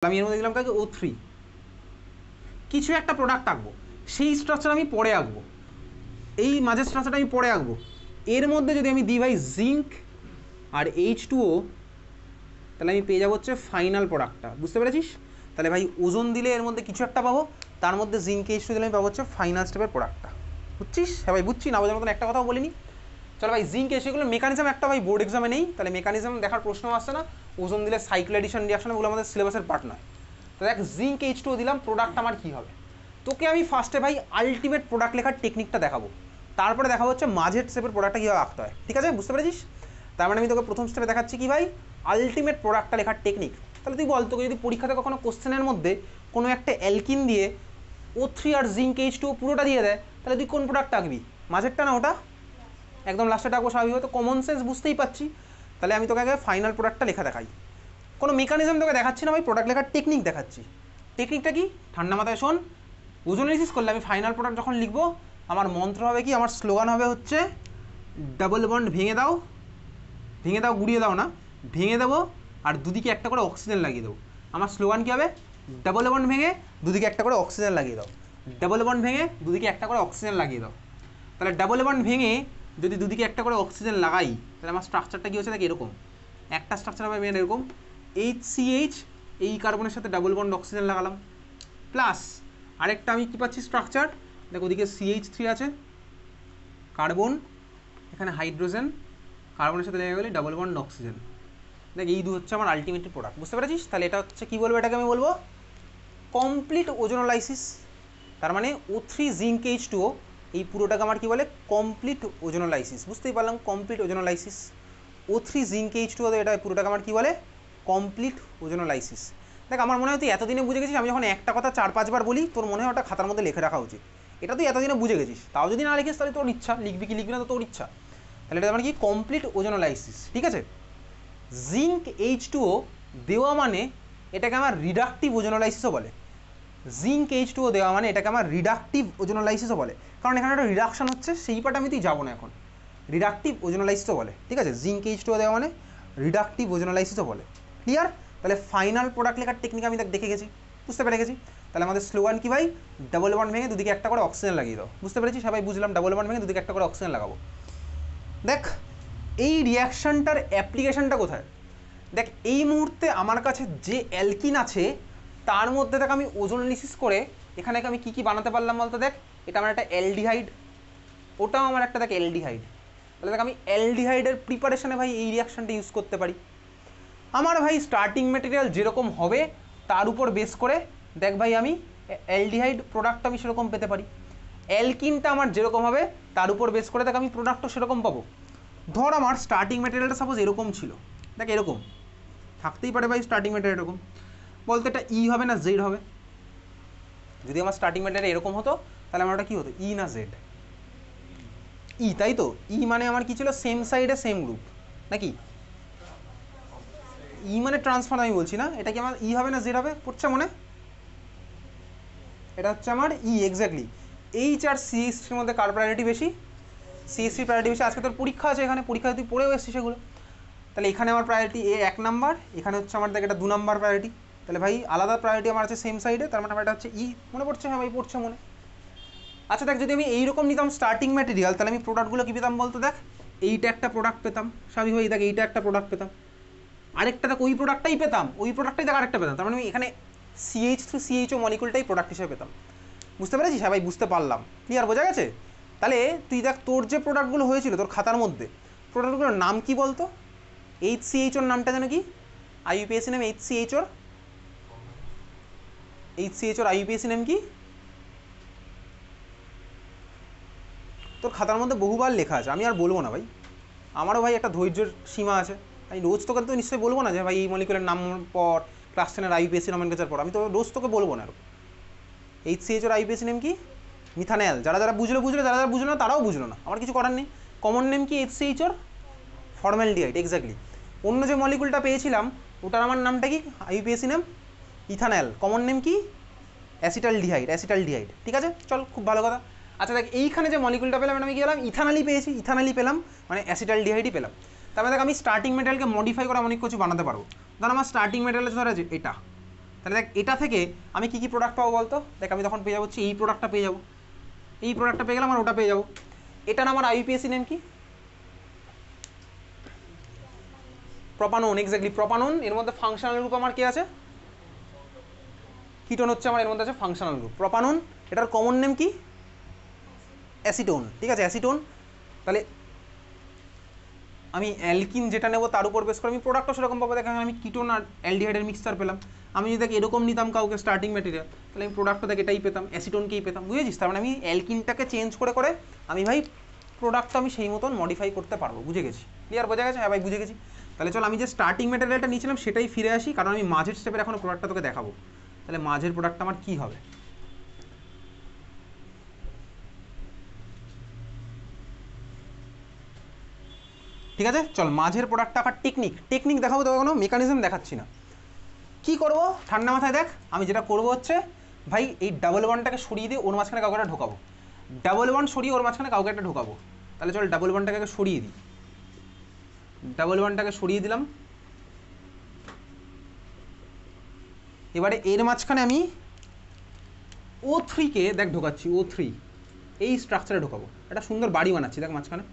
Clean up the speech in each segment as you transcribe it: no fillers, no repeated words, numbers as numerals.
আমি এর মধ্যে দিলাম কাকে O3, কিছু একটা প্রোডাক্ট আঁকবো, সেই স্ট্রাকচার আমি পরে আঁকবো, এই মাঝের স্ট্রাকচারটা আমি পরে আঁকবো। এর মধ্যে যদি আমি দিই ভাই জিঙ্ক আর H2O, তাহলে আমি পেয়ে যাবো হচ্ছে ফাইনাল প্রোডাক্টটা। বুঝতে পেরেছিস? তাহলে ভাই ওজন দিলে এর মধ্যে কিছু একটা পাবো, তার মধ্যে জিঙ্ক H2 দিলে আমি পাবো হচ্ছে ফাইনাল স্টেপের প্রোডাক্টটা। বুঝছিস? হ্যাঁ ভাই বুঝছি না, বোঝার মতন একটা কথাও বলিনি। চলো ভাই জিঙ্ক H2 মেকানিজম একটা ভাই বোর্ড এক্সামে নেই, তাহলে মেকানিজম দেখার প্রশ্ন আসছে না। ওজন দিলে সাইক্লো এডিশন রিয়াকশন, ওগুলো আমাদের সিলেবাসের পার্ট নয়। তো দেখ জিঙ্ক H2O দিলাম, প্রোডাক্ট আমার কী হবে? তোকে আমি ফার্স্টে ভাই আলটিমেট প্রোডাক্ট লেখার টেকনিকটা দেখাবো, তারপরে দেখাবো হচ্ছে মাঝের স্টেপের প্রোডাক্টটা কীভাবে আঁকতে হয়। ঠিক আছে? বুঝতে পেরেছিস? তার মানে আমি তোকে প্রথম স্টেপে দেখাচ্ছি কি ভাই, আলটিমেট প্রোডাক্টটা লেখার টেকনিক। তাহলে তুই বল, তোকে যদি পরীক্ষাতে কখনো কোশ্চেনের মধ্যে কোনো একটা অ্যালকিন দিয়ে O3 আর জিঙ্ক H2O পুরোটা দিয়ে দেয়, তাহলে তুই কোন প্রোডাক্টটা আঁকবি? মাঝেরটা না ওটা? একদম লাস্টে আঁকবো স্বাভাবিক, তো কমন সেন্স বুঝতেই পারছি। তাহলে আমি তোকে আগে ফাইনাল প্রোডাক্টটা লেখা দেখাই, কোনো মেকানিজম তোকে দেখাচ্ছি না ভাই, প্রোডাক্ট লেখার টেকনিক দেখাচ্ছি। টেকনিকটা কি? ঠান্ডা মাথায় শোন। ওজন অ্যানালিসিস করলে আমি ফাইনাল প্রোডাক্ট যখন লিখবো, আমার মন্ত্র হবে কি, আমার স্লোগান হবে হচ্ছে ডাবল বন্ড ভেঙে দাও, ভেঙে দাও গুড়িয়ে দাও না, ভেঙে দেবো আর দুদিকে একটা করে অক্সিজেন লাগিয়ে দেবো। আমার স্লোগান কী হবে? ডাবল বন্ড ভেঙে দুদিকে একটা করে অক্সিজেন লাগিয়ে দাও, ডাবল বন্ড ভেঙে দুদিকে একটা করে অক্সিজেন লাগিয়ে দাও। তাহলে ডাবল বন্ড ভেঙে যদি দুদিকে একটা করে অক্সিজেন লাগাই, তাহলে আমার স্ট্রাকচারটা কী হচ্ছে দেখ এরকম। একটা স্ট্রাকচার হবে মেন এরকম, HCH, এই কার্বনের সাথে ডাবল বন্ড অক্সিজেন লাগালাম, প্লাস আরেকটা আমি কী পাচ্ছি স্ট্রাকচার, দেখ ওদিকে CH3 আছে, কার্বন, এখানে হাইড্রোজেন, কার্বনের সাথে লেগে গেলে ডাবল বন্ড অক্সিজেন। দেখ এই দু হচ্ছে আমার আলটিমেট প্রোডাক্ট। বুঝতে পেরেছিস? তাহলে এটা হচ্ছে কী বলবো, এটাকে আমি বলবো কমপ্লিট ওজোনোলাইসিস। তার মানে O3 জিঙ্ক H2O এই পুরোটাকে আমার কী বলে, কমপ্লিট ওজোনোলাইসিস। বুঝতেই পারলাম, complete ozonolysis. O3 zinc H2O এটা পুরোটাকে আমার কী বলে, কমপ্লিট ওজোনোলাইসিস। দেখ আমার মনে হয় তুই এতদিনে বুঝে গেছিস, আমি যখন একটা কথা 4-5 বার বলি, তোর মনে হয় ওটা খাতার মধ্যে লিখে রাখা উচিত। এটা তুই এতদিনে বুঝে গেছিস, তাও যদি না লিখিস তাহলে তোর ইচ্ছা, লিখবি কি লিখবি না তো তোর ইচ্ছা। তাহলে এটা মানে কি, কমপ্লিট ওজোনোলাইসিস। ঠিক আছে? জিঙ্ক H2O দেওয়া মানে এটাকে আমার রিডাকটিভ ওজোনোলাইসিসও বলে। জিঙ্ক H2O দেওয়া মানে এটাকে আমার রিডাকটিভ ওজোনোলাইসিসও বলে, কারণ এখানে একটা রিডাকশন হচ্ছে, সেই পার্ট আমি তুই যাবো না এখন। রিডাকটিভ ওজোনোলাইসিসও বলে। ঠিক আছে? জিঙ্ক H2O দেওয়া মানে রিডাকটিভ ওজোনোলাইসিসও বলে। ক্লিয়ার? তাহলে ফাইনাল প্রোডাক্ট লেখার টেকনিক আমি দেখে গেছি, বুঝতে পেরে গেছি। তাহলে আমাদের স্লোগান কি ভাই, ডাবল বন্ড ভেঙে দুদিকে একটা করে অক্সিজেন লাগিয়ে দাও। বুঝতে পেরেছি সবাই? বুঝলাম, ডাবল বন্ড ভেঙে দুদিকে একটা করে অক্সিজেন লাগাবো। দেখ এই রিয়াকশানটার অ্যাপ্লিকেশানটা কোথায়? দেখ এই মুহূর্তে আমার কাছে যে অ্যালকিন আছে তার মধ্যে দেখ আমি ওজন অ্যানালিসিস করে এখানে আমি কী কী বানাতে পারলাম বলতো। দেখ এটা আমার একটা অ্যালডিহাইড, ওটাও আমার একটা দেখ অ্যালডিহাইড। তাহলে দেখ আমি অ্যালডিহাইডের প্রিপারেশনে ভাই এই রিয়াকশানটা ইউজ করতে পারি। আমার ভাই স্টার্টিং ম্যাটেরিয়াল যেরকম হবে তার উপর বেস করে দেখ ভাই আমি অ্যালডিহাইড প্রোডাক্ট আমি সেরকম পেতে পারি। অ্যালকিনটা আমার যেরকম হবে তার উপর বেস করে দেখ আমি প্রোডাক্টও সেরকম পাবো। ধর আমার স্টার্টিং ম্যাটেরিয়ালটা সাপোজ এরকম ছিল, দেখ এরকম থাকতেই পারে ভাই স্টার্টিং ম্যাটেরিয়াল এরকম, বলতে এটা ই হবে না জেড হবে? যদি আমার স্টার্টিং ম্যাটেরিয়াল এরকম হতো তাহলে আমার ওটা কী হতো, ই না জেড? ই, তাই তো? ই মানে আমার কী ছিল, সেম সাইডে সেম গ্রুপ, নাকি? ই মানে ট্রান্সফার, আমি বলছি না, এটা কি আমার ই হবে না জেড হবে? পড়ছে মনে? এটা হচ্ছে আমার ই, এক্স্যাক্টলি। এইচ আর CH3-র মধ্যে কার প্রায়োরিটি বেশি? CH3 প্রায়োরিটি বেশি। আজকে তোর পরীক্ষা আছে, এখানে পরীক্ষায় তুই পড়েও এসছিস সেগুলো। তাহলে এখানে আমার প্রায়োরিটি এ 1 নাম্বার, এখানে হচ্ছে আমার দেখ এটা 2 নাম্বার প্রায়োরিটি। তাহলে ভাই আলাদা প্রায়োরিটি আমার আছে সেম সাইডে, তার মানে আমার এটা হচ্ছে ই। মনে পড়ছে? হ্যাঁ ভাই পড়ছে মনে। আচ্ছা দেখ যদি আমি এইরকম নিতাম স্টার্টিং ম্যাটেরিয়াল, তাহলে আমি প্রোডাক্টগুলো কী পেতাম বলতো? দেখ এইটা একটা প্রোডাক্ট পেতাম স্বাভাবিক ভাই, দেখ এইটা একটা প্রোডাক্ট পেতাম, আরেকটা দেখ ওই প্রোডাক্টটাই পেতাম, ওই প্রোডাক্টটাই দেখ আরেকটা পেতাম, তার মানে আমি এখানে CH3CHO মলিকুলটাই প্রোডাক্ট হিসেবে পেতাম। বুঝতে পেরেছিস? হ্যাঁ ভাই বুঝতে পারলাম। ক্লিয়ার? বোঝা গেছে? তাহলে তুই দেখ তোর যে প্রোডাক্টগুলো হয়েছিল তোর খাতার মধ্যে, প্রোডাক্টগুলোর নাম কি বলতো? HCHOর নামটা যেন কি? IUPAC নেম HCHOর, HCHOর IUPAC নেম কি? তোর খাতার মধ্যে বহুবার লেখা আছে, আমি আর বলবো না ভাই, আমারও ভাই একটা ধৈর্যের সীমা আছে। আমি রোজ তোকে তো নিশ্চয়ই বলবো না যে ভাই এই মলিকুলের নাম পর, ক্লাস 10-এর IUPAC নমেনক্লেচার পর, আমি তো রোজ তোকে বলবো না। HCHOর IUPAC নেম কি? মিথানল। যারা যারা বুঝলো বুঝলো, যারা যারা বুঝলো না তারাও বুঝলো না, আমার কিছু করার নেই। কমন নেম কি HCHOর? Formaldehyde, exactly. অন্য যে মলিকুলটা পেয়েছিলাম ওটার আমার নামটা কি? IUPAC name ethanol, common name কি? Acetaldehyde, acetaldehyde. ঠিক আছে, চল, খুব ভালো কথা। আচ্ছা দেখ এইখানে যে মলিকুলটা পেলাম আমি কি পেলাম? ইথানলই পেয়েছি, ইথানলই পেলাম, মানে অ্যাসিটালডিহাইডই পেলাম। তারপরে দেখ আমি স্টার্টিং মেটেরিয়ালকে মডিফাই করে অনেক কিছু বানাতে পারবো। ধর আমার স্টার্টিং মেটেরিয়াল ধর আছে এটা, তাহলে দেখ এটা থেকে আমি কী কী প্রোডাক্ট পাবো বলতো? দেখ আমি তখন পেয়ে যাবো হচ্ছে এই প্রোডাক্টটা পেয়ে যাবো, এই প্রোডাক্টটা পেয়ে গেলাম আর ওটা পেয়ে যাবো। এটা না আমার আইইউপিএসি নেম কি? Propanone, exactly propanone. এর মধ্যে ফাংশনাল গ্রুপ আমার কি আছে? কিটোন হচ্ছে আমার এর মধ্যে আছে ফাংশনাল গ্রুপ প্রপানন। এটার কমন নেম কি? অ্যাসিটোন, ঠিক আছে অ্যাসিটোন। তাহলে আমি অ্যালকিন যেটা নেবো তার উপর বেস করে আমি প্রোডাক্টও সেরকম পাবো। দেখা আমি কিটোন আর অ্যালডিহাইডের মিক্সচার পেলাম। আমি যদি দেখ এরকম নিতাম কাউকে স্টার্টিং ম্যাটেরিয়াল, তাহলে আমি প্রোডাক্টটা দেখ এটাই পেতাম, অ্যাসিটোনকেই পেতাম, বুঝেছিস? তার মানে আমি অ্যালকিনটাকে চেঞ্জ করে করে আমি ভাই প্রোডাক্টটা আমি সেই মতন মডিফাই করতে পারবো, বুঝে গেছি? ক্লিয়ার, বোঝা গেছে? হ্যাঁ ভাই বুঝে গেছি। তাহলে চল আমি যে স্টার্টিং ম্যাটেরিয়ালটা নিয়েছিলাম সেটাই ফিরে আসি, কারণ আমি মাঝের স্টেপের এখনো প্রোডাক্টটা তোকে দেখাবো। তাহলে মাঝের প্রোডাক্টটা আমার কী হবে? ঠিক আছে, চল মাঝের প্রোডাক্টটা আঁকার টেকনিক দেখাবো, তো কোনো মেকানিজম দেখাচ্ছি না। কি করব ঠান্ডা মাথায় দেখ, আমি যেটা করব হচ্ছে ভাই এই ডাবল ওয়ানটাকে সরিয়ে দিয়ে ওর মাঝখানে কাউকে একটা ঢোকাবো, ডাবল ওয়ান সরিয়ে ওর মাঝখানে কাউকে একটা ঢোকাবো। তাহলে চল ডাবল ওয়ানটাকে সরিয়ে দিই, ডাবল ওয়ানটাকে সরিয়ে দিলাম। এবারে এর মাঝখানে আমি O3 কে দেখ ঢোকাচ্ছি, O3 এই স্ট্রাকচারে ঢোকাবো, একটা সুন্দর বাড়ি বানাচ্ছি দেখ মাঝখানে,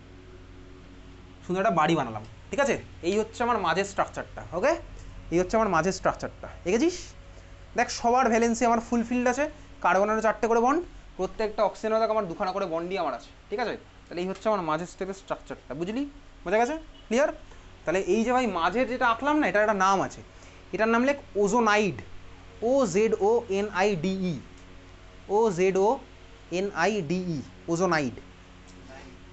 সুন্দর একটা বাড়ি বানালাম। ঠিক আছে, এই হচ্ছে আমার মাঝের স্ট্রাকচারটা। ওকে, এই হচ্ছে আমার মাঝের স্ট্রাকচারটা, দেখেছিস? দেখ সবার ভ্যালেন্সি আমার ফুলফিল্ড আছে, কার্বনেরও 4টে করে বন্ড, প্রত্যেকটা অক্সিজেনও দেখ আমার 2খানা করে বন্ডই আমার আছে। ঠিক আছে, তাহলে এই হচ্ছে আমার মাঝের স্টেপের স্ট্রাকচারটা, বুঝলি? বোঝা গেছে? ক্লিয়ার? তাহলে এই যে ভাই মাঝের যেটা আঁকলাম না, এটার একটা নাম আছে, এটার নাম লেখ ওজোনাইড, OZONIDE, OZONIDE, ওজোনাইড,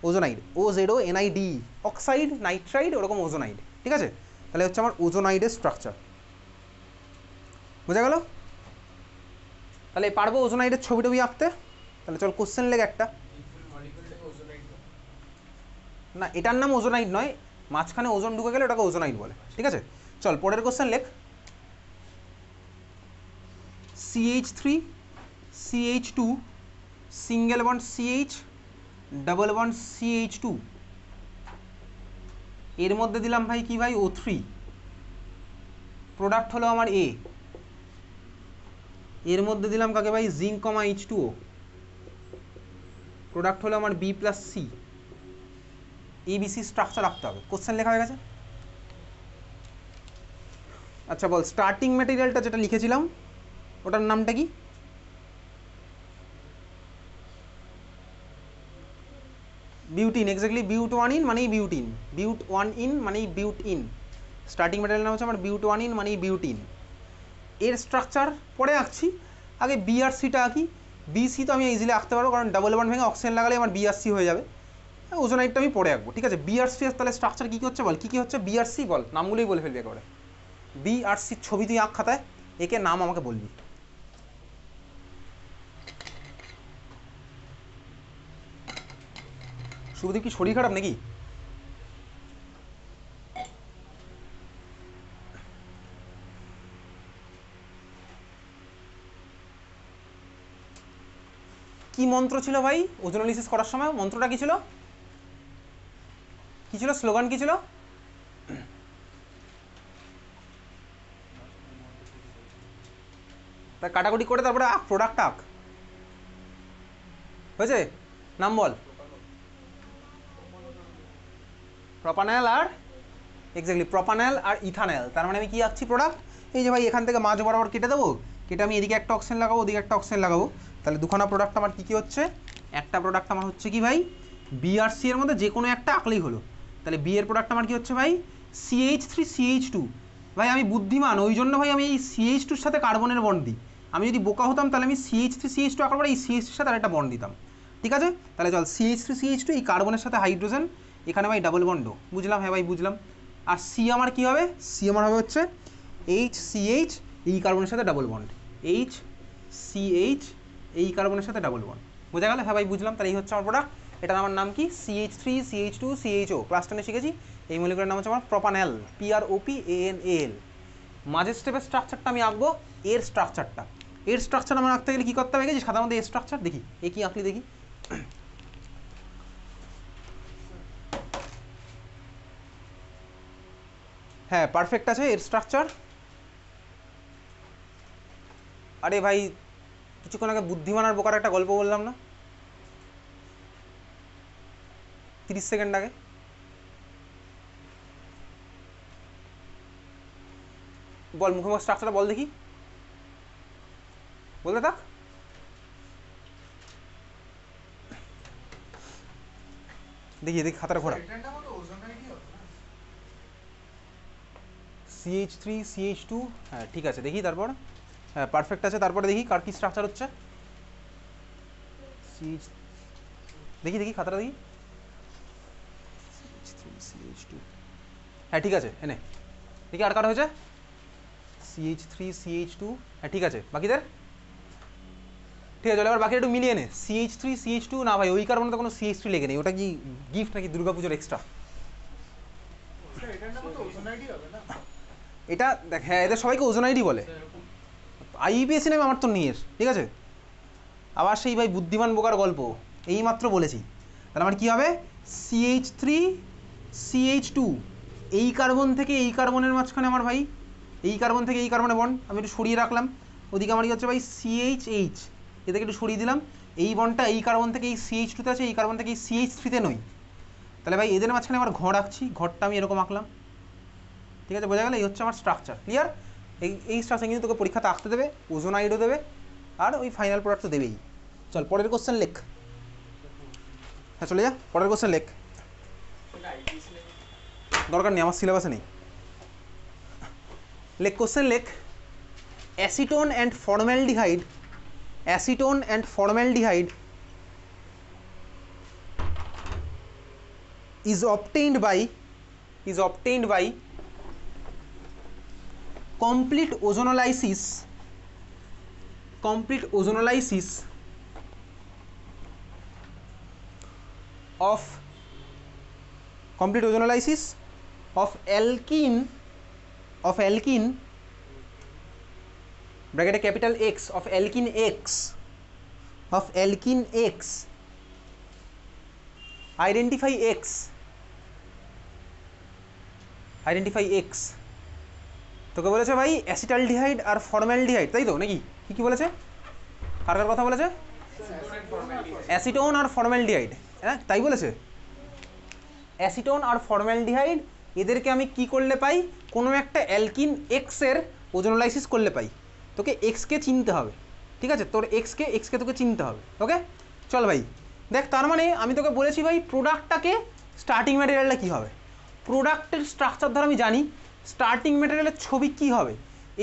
ওজোনাইড, OZONIDE, oxide nitride ওরকম ওজোনাইড। ঠিক আছে, তাহলে হচ্ছে আমার ওজোনাইডের স্ট্রাকচার, বোঝা গেল? তাহলে পারবো ওজোনাইডের ছবি টবি আঁকতে? তাহলে চল কোশ্চেন লেখ একটা। না, এটার নাম ওজোনাইড নয়, মাঝখানে ওজন ঢুকে গেলে ওটাকে ওজোনাইড বলে। ঠিক আছে, চল পরের কোশ্চেন লেখ। CH3 CH2 single bond CH double bond CH2, এর মধ্যে দিলাম ভাই কি ভাই O3, প্রোডাক্ট হলো আমার A, এর মধ্যে দিলাম কাকে ভাই জিঙ্ক কমা H2O, প্রোডাক্ট হলো আমার B+C। ABC স্ট্রাকচার রাখতে হবে, কোশ্চেন লেখা হয়ে গেছে। আচ্ছা বল স্টার্টিং ম্যাটেরিয়ালটা যেটা লিখেছিলাম ওটার নামটা কি? বিউটিন, এক্স্যাক্টলি বিউট-1-ইন মানেই বিউটিন, বিউট-1-ইন মানেই বিউট-ইন, স্টার্টিং ম্যাটেরিয়াল নাম হচ্ছে আমার বিউট-1-ইন মানেই বিউটিন। এর স্ট্রাকচার পরে আঁকছি, আগে বি আর সিটা আঁকি। বিসি তো আমি ইজিলি আঁকতে পারবো, কারণ ডাবল বন্ড ভেঙে অক্সিজেন লাগালে আমার বিআরসি হয়ে যাবে। ওজোনাইডটা আমি পরে আঁকবো। ঠিক আছে, বিআরসি তাহলে স্ট্রাকচার কী কী হচ্ছে বল, কী কী হচ্ছে বিআরসি বল, নামগুলোই বলে ফেলবি একেবারে। বিআরসির ছবি তুই আঁক খাতায়, একে নাম আমাকে বলবি। শুভদীপ কি শরীর খারাপ নাকি? কি মন্ত্র ছিল ভাই ওজোনালিসিস করার সময়? মন্ত্রটা কি ছিল? কি ছিল স্লোগান, কি ছিল? তা কাটাকুটি করে তারপরে আঁক, প্রোডাক্ট আঁক, হয়েছে? নাম বল। প্রপানেল আর এক্স্যাক্টলি প্রপানেল আর ইথানেল, তার মানে আমি কি আঁকছি প্রোডাক্ট। এই যে ভাই এখান থেকে মাঝ বরাবর কেটে দেবো, কেটে আমি এদিকে একটা অক্সিজেন লাগাবো, ওদিকে একটা অক্সিজেন লাগাবো, তাহলে দুখানা প্রোডাক্ট আমার কী কী হচ্ছে? একটা প্রোডাক্ট আমার হচ্ছে কি ভাই বিআরসি এর মধ্যে যে কোনো একটা আঁকলেই হলো। তাহলে বি এর প্রোডাক্ট আমার কি হচ্ছে ভাই CH3 CH2। ভাই আমি বুদ্ধিমান, ওই জন্য ভাই আমি এই CH2-র সাথে কার্বনের বন্ড দিই। আমি যদি বোকা হতাম তাহলে আমি CH3 CH2 আঁকার পরে এই CH3-র সাথে আরেকটা বন্ড দিতাম। ঠিক আছে, তাহলে চল CH3 CH2 এই কার্বনের সাথে হাইড্রোজেন, এখানে ভাই ডাবল বন্ডও, বুঝলাম? হ্যাঁ ভাই বুঝলাম। আর সি আমার কি হবে? সি আমার হবে হচ্ছে HCH এই কার্বনের সাথে ডাবল বন্ড, HCH এই কার্বনের সাথে ডাবল বন্ড, বোঝা গেল? হ্যাঁ ভাই বুঝলাম। তাহলে এই হচ্ছে আমার প্রোডাক্ট, এটার আমার নাম কি CH3 CH2 CHO, ক্লাস 10-এ শিখেছি। এই মলিকুলার নাম হচ্ছে আমার প্রপানেল, PROPANAL। মাঝের স্টেপের স্ট্রাকচারটা আমি আঁকবো, এর স্ট্রাকচারটা, এর স্ট্রাকচার আমার আঁকতে গেলে কী করতে হবে গেছি সাধারণত? এর স্ট্রাকচার দেখি, এ কি আঁকলি দেখি। হ্যাঁ পারফেক্ট আছে এর স্ট্রাকচার। আরে ভাই কিছুক্ষণ আগে বুদ্ধিমান আর বোকার একটা গল্প বললাম না, 30 সেকেন্ড আগে। বল মুখে মুখে স্ট্রাকচারটা বল দেখি, বলতে থাক। দেখি দেখি খাতাটা ঘোরা। CH3 CH2, হ্যাঁ ঠিক আছে দেখি, তারপর হ্যাঁ পারফেক্ট আছে, তারপরে দেখি কার কি স্ট্রাকচার হচ্ছে। CH দেখি দেখি খাতাটা দেখি, CH3 CH2, হ্যাঁ ঠিক আছে এনে দেখি আর কার হয়েছে, CH3 CH2, হ্যাঁ ঠিক আছে বাকিদের ঠিক আছে। এবার বাকি একটু মিলিয়ে নে। CH3 CH2, না ভাই ওই কার্বনে তো কোনো CH3 লেগে নেই, ওটা কি গিফট নাকি দুর্গাপুজোর এক্সট্রা? এটা দেখ, হ্যাঁ এদের সবাইকে ওজোনাইডই বলে, আইইউপিএসসি নামে আমার তো নিয়ে, ঠিক আছে। আবার সেই ভাই বুদ্ধিমান বোকার গল্প এই মাত্র বলেছি, তাহলে আমার কী হবে, CH3 CH2, এই কার্বন থেকে এই কার্বনের মাঝখানে আমার ভাই, এই কার্বন থেকে এই কার্বনে বন্ড আমি একটু সরিয়ে রাখলাম, ওদিকে আমার কি হচ্ছে ভাই CHH, এটাকে একটু সরিয়ে দিলাম, এই বন্ডটা এই কার্বন থেকে এই CH2তে আছে, এই কার্বন থেকে এই CH3তে নই, তাহলে ভাই এদের মাঝখানে আমার ঘর রাখছি, ঘরটা আমি এরকম আঁকলাম, ঠিক আছে বোঝা গেল, এই হচ্ছে আমার স্ট্রাকচার, ক্লিয়ার। এই স্ট্রাকচার কিন্তু তোকে পরীক্ষাতে আঁকতে দেবে, ওজোনাইডও দেবে, আর ওই ফাইনাল প্রোডাক্ট তো দেবেই। চল পরের কোশ্চেন লেখ, হ্যাঁ চলে যা পরের কোশ্চেন লেখ, দরকার নেই আমার সিলেবাসে নেই, লেখ কোশ্চেন লেখ। Acetone and formaldehyde, acetone and formaldehyde is obtained by complete ozonolysis of alkene ব্র্যাকেটে capital X, of alkene X, identify X, তোকে বলেছে ভাই অ্যাসিটালডিহাইড আর ফর্মালডিহাইড, তাই তো নাকি? কি বলেছে, কার কার কথা বলেছে? অ্যাসিটোন আর ফর্মালডিহাইড, হ্যাঁ তাই বলেছে। অ্যাসিটোন আর ফর্মালডিহাইড এদেরকে আমি কি করলে পাই, কোনো একটা অ্যালকিন এক্সের ওজোনোলাইসিস করলে পাই। তোকে এক্সকে চিনতে হবে, ঠিক আছে, তোর এক্সকে তোকে চিনতে হবে, ওকে। চল ভাই দেখ, তার মানে আমি তোকে বলেছি ভাই প্রোডাক্টটাকে স্টার্টিং ম্যাটেরিয়ালটা কী হবে, প্রোডাক্টের স্ট্রাকচার ধর আমি জানি, স্টার্টিং ম্যাটেরিয়ালের ছবি কী হবে,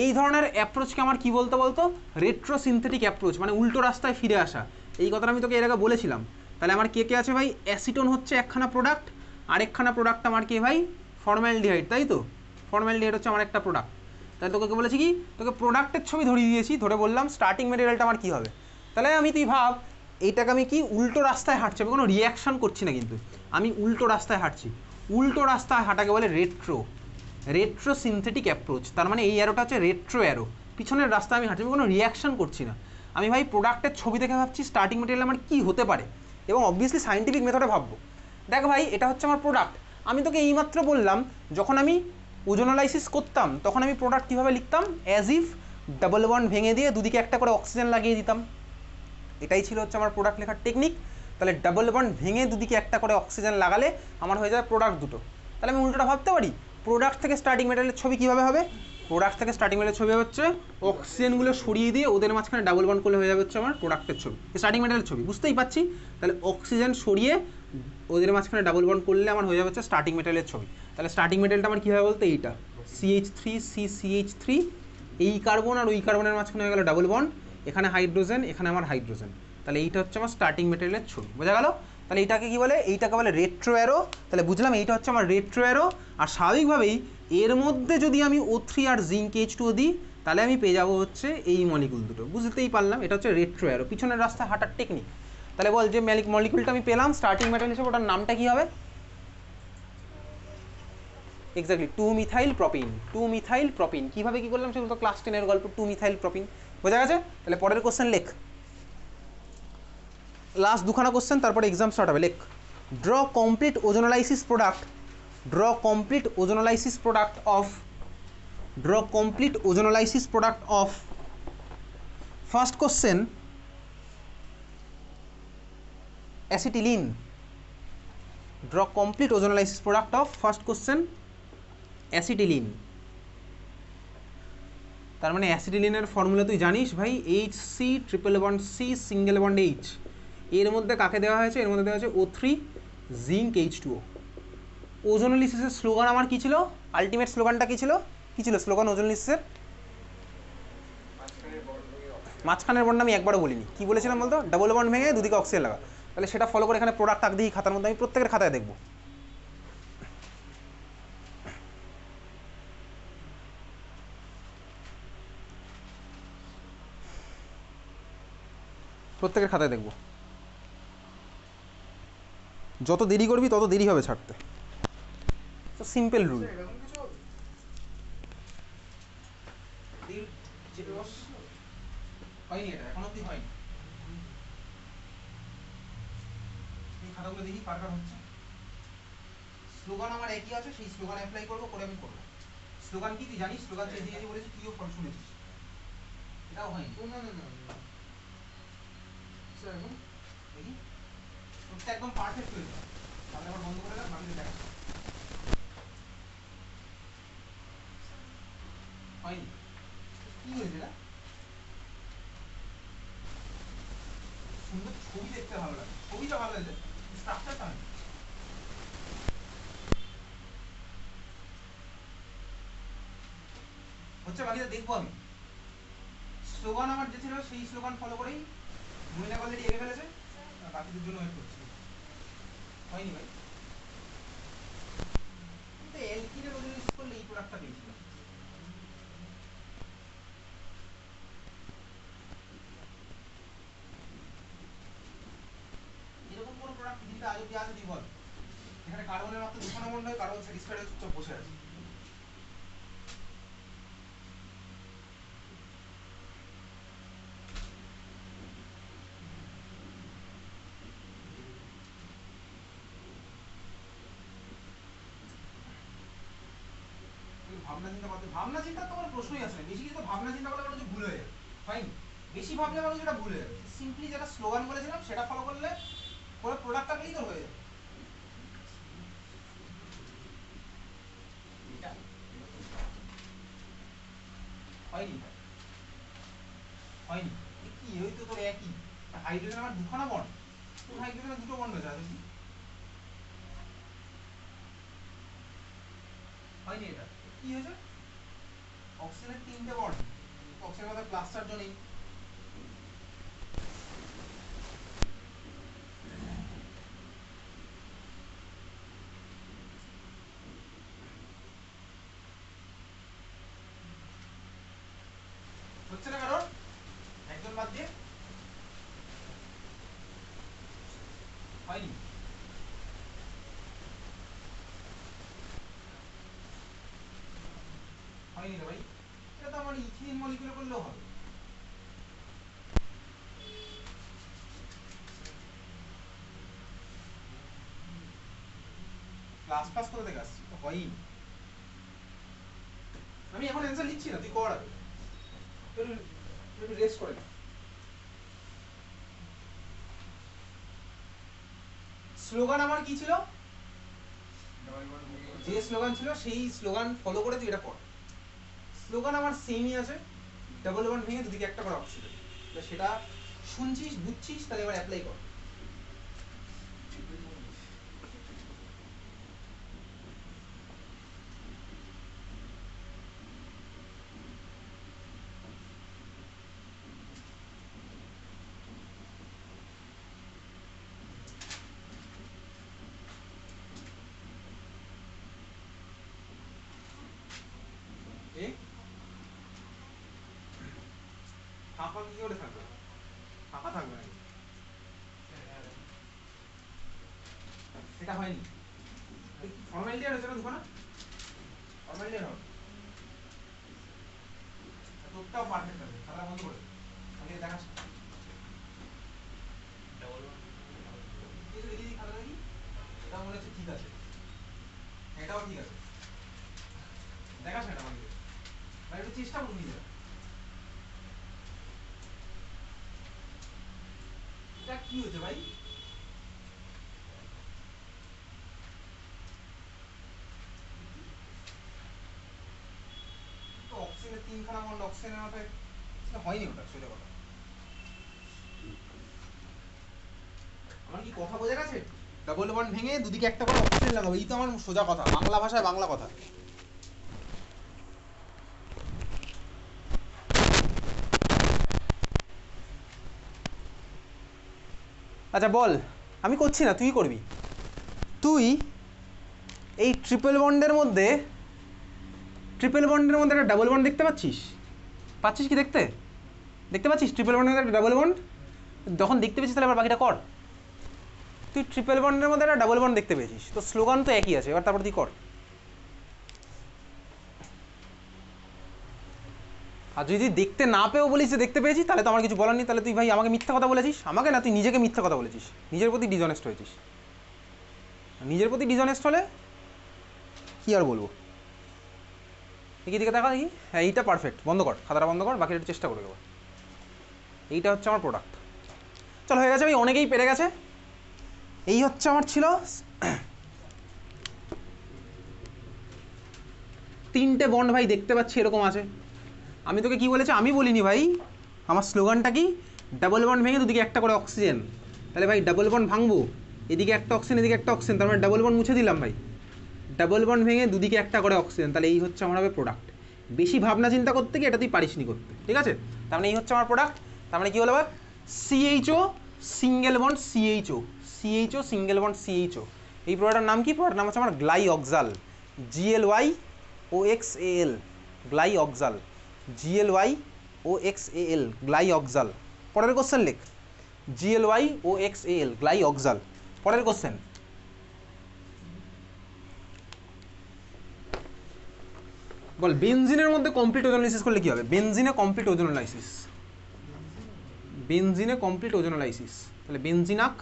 এই ধরনের অ্যাপ্রোচকে আমার কী বলতো রেট্রোসিনথেটিক অ্যাপ্রোচ, মানে উল্টো রাস্তায় ফিরে আসা। এই কথাটা আমি তোকে এর আগে বলেছিলাম। তাহলে আমার কে কে আছে ভাই, অ্যাসিটোন হচ্ছে একখানা প্রোডাক্ট, আরেকখানা প্রোডাক্ট আমার কে ভাই, ফর্মালডিহাইড, তাই তো, ফর্মালডিহাইড হচ্ছে আমার একটা প্রোডাক্ট। তাহলে তোকে বলেছি কি, তোকে প্রোডাক্টের ছবি ধরিয়ে দিয়েছি, ধরে বললাম স্টার্টিং ম্যাটেরিয়ালটা আমার কী হবে। তাহলে তুই ভাব এইটাকে আমি কি উল্টো রাস্তায় হাঁটছি, আমি কোনো রিয়াকশান করছি না, কিন্তু আমি উল্টো রাস্তায় হাঁটছি। উল্টো রাস্তায় হাঁটাকে বলে রেট্রোসিনথেটিক অ্যাপ্রোচ। তার মানে এই অ্যারোটা হচ্ছে রেট্রো অ্যারো, পিছনের রাস্তায় আমি হাঁটছি, আমি কোনো রিয়াকশান করছি না, আমি ভাই প্রোডাক্টের ছবি দেখে ভাবছি স্টার্টিং ম্যাটেরিয়াল আমার কী হতে পারে, এবং অবভিয়াসলি সায়েন্টিফিক মেথডে ভাববো। দেখ ভাই এটা হচ্ছে আমার প্রোডাক্ট, আমি তোকে এইমাত্র বললাম যখন আমি ওজোনোলাইসিস করতাম তখন আমি প্রোডাক্ট কীভাবে লিখতাম, অ্যাজ ইফ ডাবল বন্ড ভেঙে দিয়ে দুদিকে একটা করে অক্সিজেন লাগিয়ে দিতাম, এটাই ছিল হচ্ছে আমার প্রোডাক্ট লেখার টেকনিক। তাহলে ডাবল বন্ড ভেঙে দুদিকে একটা করে অক্সিজেন লাগালে আমার হয়ে যাবে প্রোডাক্ট দুটো। তাহলে আমি উল্টোটা ভাবতে পারি, প্রোডাক্ট থেকে স্টার্টিং ম্যাটেরিয়ালের ছবি কীভাবে হবে, প্রোডাক্ট থেকে স্টার্টিং ম্যাটেরিয়ালের ছবি হচ্ছে অক্সিজেনগুলো সরিয়ে দিয়ে ওদের মাঝখানে ডাবল বন্ড করলে হয়ে যাবে হচ্ছে আমার প্রোডাক্টের ছবি, স্টার্টিং ম্যাটেরিয়ালের ছবি, বুঝতেই পারছি। তাহলে অক্সিজেন সরিয়ে ওদের মাঝখানে ডাবল বন্ড করলে আমার হয়ে যাবে হচ্ছে স্টার্টিং ম্যাটেরিয়ালের ছবি। তাহলে স্টার্টিং ম্যাটেরিয়ালটা আমার কী হবে বলতে, এইটা CH3 এই কার্বন আর ওই কার্বনের মাঝখানে হয়ে গেল ডাবল বন্ড, এখানে হাইড্রোজেন, এখানে আমার হাইড্রোজেন, তাহলে এইটা হচ্ছে আমার স্টার্টিং ম্যাটেরিয়ালের ছবি, বোঝা গেল। তাহলে এইটাকে কী বলে, এইটাকে বলে রেট্রো অ্যারো। তাহলে বুঝলাম এইটা হচ্ছে আমার রেট্রো অ্যারো, আর স্বাভাবিকভাবেই এর মধ্যে যদি আমি O3 আর জিঙ্ক H2O দিই তাহলে আমি পেয়ে যাবো হচ্ছে এই মলিকুল দুটো, বুঝতেই পারলাম এটা হচ্ছে রেট্রো অ্যারো, পিছনের রাস্তায় হাঁটার টেকনিক। তাহলে বল যে মলিকুলটা আমি পেলাম স্টার্টিং ম্যাটেরিয়াল হিসেবে, ওটার নামটা কী হবে, এক্স্যাক্টলি 2-মিথাইল প্রপিন। কীভাবে কী করলাম সেগুলো তো ক্লাস 10-এর গল্প, 2-মিথাইল প্রপিন, বোঝা গেছে। তাহলে পরের কোশ্চেন লেখ, লাস্ট দুখানা কোশ্চেন তারপরে এক্সাম স্টার্ট হবে, লেখ। Draw complete ozonolysis product of first question, acetylene, draw complete ওজোনালাইসিস product of, first question acetylene. তার মানে অ্যাসিটিলিনের ফর্মুলা তুই জানিস ভাই, HC triple bond C single bond H। এর মধ্যে কাকে দেওয়া হয়েছে? এর মধ্যে দেওয়া হয়েছে O3 জিঙ্ক H2O। ওজোনালিসিসের স্লোগান আমার কী ছিল? আলটিমেট স্লোগানটা কী ছিল? কী ছিল স্লোগান ওজোনালিসিসের? মাঝখানের বন্ড আমি একবারও বলিনি। কি বলেছিলাম বলতো? ডাবল বন্ড ভেঙে দুদিকে অক্সিজেন লাগা। তাহলে সেটা ফলো করে এখানে প্রোডাক্ট আঁক দিই খাতার মধ্যে, আমি প্রত্যেকের খাতায় দেখব। প্রত্যেকের খাতায় দেখব। যত দেরি করবি তত দেরি হবে ছাড়তে। তো সিম্পল রুল। হয়নি, এটা এখন অব্দি হয়নি। এই খাতাগুলো দেখি কার কার হচ্ছে। স্লোগান আমার একই আছে, সেই স্লোগান অ্যাপ্লাই করবো, করে আমি করবো। স্লোগান কি তুই জানিস? স্লোগান চেঞ্জ হয়েছে বলেছি, তুইও ফল শুনেছিস। এটাও হয়নি। না না না স্যার, এখন দেখি তোরটা একদম পারফেক্ট হয়ে যাবে। তাহলে আবার বন্ধ করে দেখ, বাকিটা দেখা হয়নি। কি হয়েছে এটা? সুন্দর ছবি দেখতে ভালো লাগে, ছবিটা ভালো লাগে, স্ট্রাকচারটা হয়। হচ্ছে, বাকিটা দেখবো আমি। স্লোগান আমার যে ছিল সেই স্লোগান ফলো করেই মহিলা অলরেডি এগিয়ে ফেলেছে, বাকিদের জন্য ওয়েট করছি। হয়নি ভাই, কিন্তু এলকিনের ওজন ইউজ করলে এই প্রোডাক্টটা পেয়েছিলাম। এরকম কোনো প্রোডাক্ট পৃথিবীতে আজ অব্দি আছে তুই বল? এখানে কার্বনের মাত্র 2 নম্বর নয়, কার্বন স্যাটিসফাইড হয়ে চুপচাপ বসে আছে। ভাবনা চিন্তা করতে, ভাবনা চিন্তা তো কোনো প্রশ্নই আসে না। বেশি কিছু ভাবনা চিন্তা করলে মানুষ ভুল হয়ে যাবে। ফাইন, বেশি ভাবলে মানুষ এটা ভুল হয়ে যাবে। সিম্পলি যেটা স্লোগান বলেছিলাম সেটা ফলো করলে পুরো প্রোডাক্টটা পেলেই তোর হয়ে যাবে। এটা হয়নি, হয়নি। কি ওই তো তোর একই হাইড্রোজেন, আমার দুখানা বন্ড, তোর হাইড্রোজেনের দুটো বন্ড হয়েছে। দেখি হয়নি। এটা কি হয়েছে? অক্সিজেনের 3টে বন্ড, অক্সিজেনের মধ্যে প্লাস চার্জ নেই। হচ্ছে না কারণ একজন বাদ দিয়ে হয়নি। হয়নি রে ভাই, এটা তো আমার ইথিলিন মলিকিউলে করলেও হবে। ক্লাস পাস করে দেখে আসছি, তো হয়ই। আমি এখন অ্যান্সার লিখছি না, তুই কর আগে, একটু রেস্ট করে না। স্লোগান আমার কি ছিল? যে স্লোগান ছিল সেই স্লোগান ফলো করে তুই এটা কর। স্লোগান আমার সেমই আছে, ডাবল বন্ড ভেঙে দুদিকে একটা করে অক্সিজেন। সেটা শুনছিস, বুঝছিস, তাহলে এবার অ্যাপ্লাই কর। ফাঁকা কি করে থাকবে? ফাঁকা থাকবে না, এটা হয়নি। ফর্মালিটি হয়েছে না দুখানা, ফর্মালিটি হবে। তোরটাও পারফেক্ট আছে, খাতা বন্ধ করে আগে দেখাস। দেখি খাতা দেখি, এটা মনে হচ্ছে ঠিক আছে, এটাও ঠিক আছে। দেখাস না এটা আমাকে ভাই, একটু চেষ্টা করুন নিজেরা। কি হয়েছে ভাই? অক্সিজেনের তিনখানা বন্ড অক্সিজেনের মাথায় হয়নি ওটা, সোজা কথা। আমার কি কথা বোঝা গেছে? ডাবল বন্ড ভেঙে দুদিকে একটা করে অক্সিজেন লাগাবো, এই তো আমার সোজা কথা, বাংলা ভাষায় বাংলা কথা। আচ্ছা বল, আমি করছি না, তুই করবি। তুই এই ট্রিপল বন্ডের মধ্যে একটা ডাবল বন্ড দেখতে পাচ্ছিস? পাচ্ছিস কি দেখতে? দেখতে পাচ্ছিস ট্রিপল বন্ডের মধ্যে একটা ডাবল বন্ড? যখন দেখতে পেয়েছিস তাহলে আবার বাকিটা কর। তুই ট্রিপল বন্ডের মধ্যে একটা ডাবল বন্ড দেখতে পেয়েছিস, তো স্লোগান তো একই আছে, এবার তারপর তুই কর। আর যদি দেখতে না পেয়েও বলিস যে দেখতে পেয়েছিস, তাহলে তো আমার কিছু বলার নেই, তাহলে তুই ভাই আমাকে মিথ্যা কথা বলেছিস। আমাকে না, তুই নিজেকে মিথ্যা কথা বলেছিস, নিজের প্রতি ডিসঅনেস্ট হয়েছিস। নিজের প্রতি ডিসঅনেস্ট হলে কি আর বলবো। দেখি দিকে দেখা দেখি, হ্যাঁ এইটা পারফেক্ট, বন্ধ কর খাতাটা, বন্ধ কর, বাকিটা চেষ্টা করে দেবো। এইটা হচ্ছে আমার প্রোডাক্ট। চল হয়ে গেছে ভাই, অনেকেই পেরে গেছে। এই হচ্ছে আমার ছিল তিনটে বন্ড ভাই, দেখতে পাচ্ছি এরকম আছে। আমি তোকে কি বলেছি? আমি বলিনি ভাই, আমার স্লোগানটা কি? ডাবল বন্ড ভেঙে দুদিকে একটা করে অক্সিজেন। তাহলে ভাই ডাবল বন্ড ভাঙবো, এদিকে একটা অক্সিজেন এদিকে একটা অক্সিজেন, তার মানে ডাবল বন্ড মুছে দিলাম ভাই। ডাবল বন্ড ভেঙে দুদিকে একটা করে অক্সিজেন, তাহলে এই হচ্ছে আমার হবে প্রোডাক্ট। বেশি ভাবনা চিন্তা করতে গিয়ে এটা তুই পারিসনি করতে, ঠিক আছে? তার মানে এই হচ্ছে আমার প্রোডাক্ট। তার মানে কি হলো ভাই? CHO single bond CHO, CHO single bond CHO. এই প্রোডাক্টের নাম কি? প্রোডাক্টের নাম হচ্ছে আমার গ্লাইঅক্সাল, GLYOXAL, গ্লাইঅক্সাল, GLYOXAL, গ্লাইঅক্সাল। পরের কোশ্চেন লিখ, GLYOXAL, গ্লাইঅক্সাল। পরের কোশ্চেন, বল বেনজিনের মধ্যে কমপ্লিট ওজোনালাইসিস করলে কি হবে? বেনজিনে কমপ্লিট ওজোনালাইসিস, বেনজিনে কমপ্লিট ওজোনালাইসিস, তাহলে বেনজিনাক,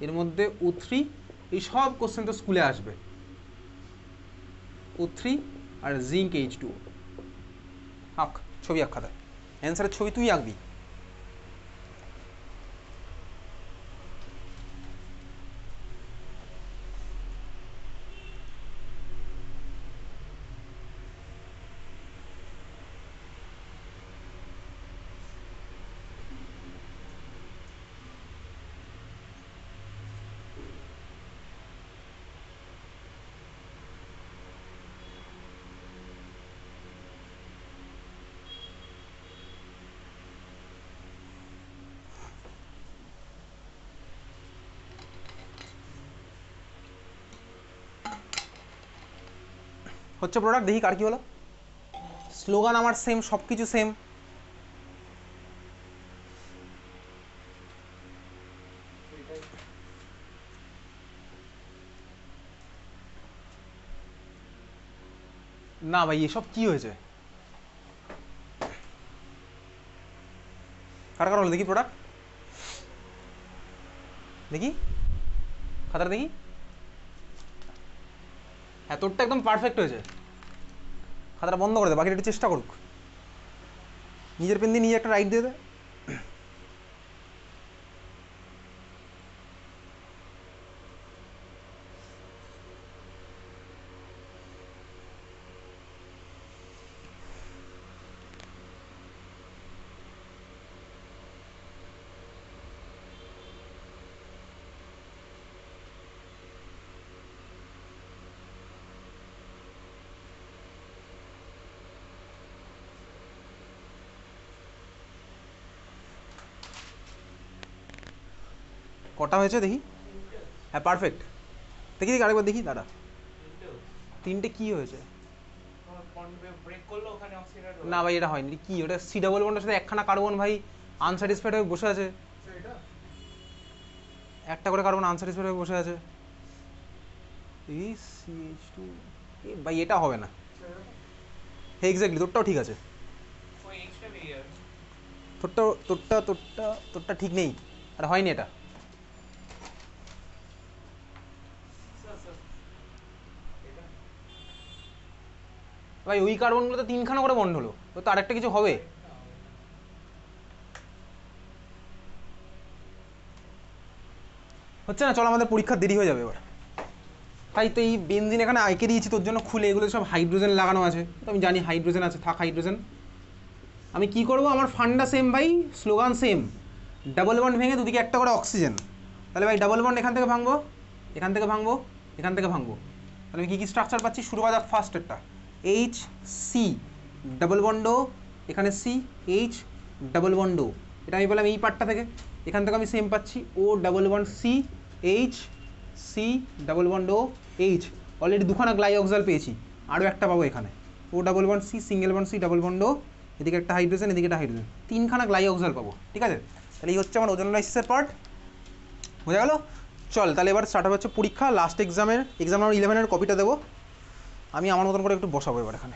এর মধ্যে O3, এই সব কোশ্চেন তো স্কুলে আসবে। O3 আর জিঙ্ক H2O। আঁক, ছবি আঁক খাতায়, অ্যান্সারের ছবি তুই আঁকবি। হচ্ছে প্রোডাক্ট, দেখি কার কি হলো। স্লোগান আমার সেম, সব কিছু সেম। না ভাই, এসব কি হয়েছে? কার কার হলো দেখি প্রোডাক্ট, দেখি খাতাটা দেখি। হ্যাঁ তোরটা একদম পারফেক্ট হয়েছে, খাতাটা বন্ধ করে দে, বাকিটা একটু চেষ্টা করুক। নিজের পেন দিয়ে নিজে একটা রাইট দিয়ে দে। কটা হয়েছে দেখি? হ্যাঁ পারফেক্ট, দেখি দেখি আরেকবার দেখি দাঁড়া। তিনটে কি হয়েছে? না ভাই এটা হয়নি, কি ওটা? সি ডাবল বন্ডের সাথে একখানা কার্বন ভাই আনস্যাটিসফাইড হয়ে বসে আছে, একটা করে কার্বন আনস্যাটিসফাইড হয়ে বসে আছে। এই CH2 ভাই এটা হবে না। হ্যাঁ এক্স্যাক্টলি, তোরটাও ঠিক আছে, তোরটা ঠিক নেই, আর হয়নি এটা। ভাই ওই কার্বনগুলোতে তিনখানা করে বন্ড হলো, তো আরেকটা কিছু হবে। হচ্ছে না, চলো আমাদের পরীক্ষা দেরি হয়ে যাবে এবার। তাই তো এই বেনজিন এখানে আইকে দিয়েছি তোর জন্য খুলে, এগুলো সব হাইড্রোজেন লাগানো আছে, তো আমি জানি হাইড্রোজেন আছে, থাক হাইড্রোজেন। আমি কি করব, আমার ফান্ডা সেম ভাই, স্লোগান সেম, ডাবল বন্ড ভেঙে দুদিকে একটা করে অক্সিজেন। তাহলে ভাই ডাবল বন্ড এখান থেকে ভাঙবো, এখান থেকে ভাঙবো, এখান থেকে ভাঙবো। তাহলে আমি কী কী স্ট্রাকচার পাচ্ছি, শুরু করা যাক ফার্স্টেরটা, এইচ সি ডাবল বন্ডো, এখানে সি এইচ ডাবল বন্ডো, এটা আমি বললাম এই পার্টটা থেকে। এখান থেকে আমি সেম পাচ্ছি O double bond C H, C double bond ও এইচ, অলরেডি দুখানা গ্লাইঅক্সাল পেয়েছি, আরও একটা পাবো এখানে, O double bond C single bond C double bond ও, এদিকে একটা হাইড্রোজেন এদিকে একটা হাইড্রোজেন, তিনখানা গ্লাইঅক্সাল পাবো। ঠিক আছে, তাহলে এই হচ্ছে আমার ওজোন লাইসিসের পার্ট, বোঝা গেল। চল তাহলে এবার স্টার্ট হচ্ছে পরীক্ষা, লাস্ট এক্সাম নাম্বার 11-এর কপিটা দেবো আমি আমার মতন করে একটু বসাবো এবার এখানে।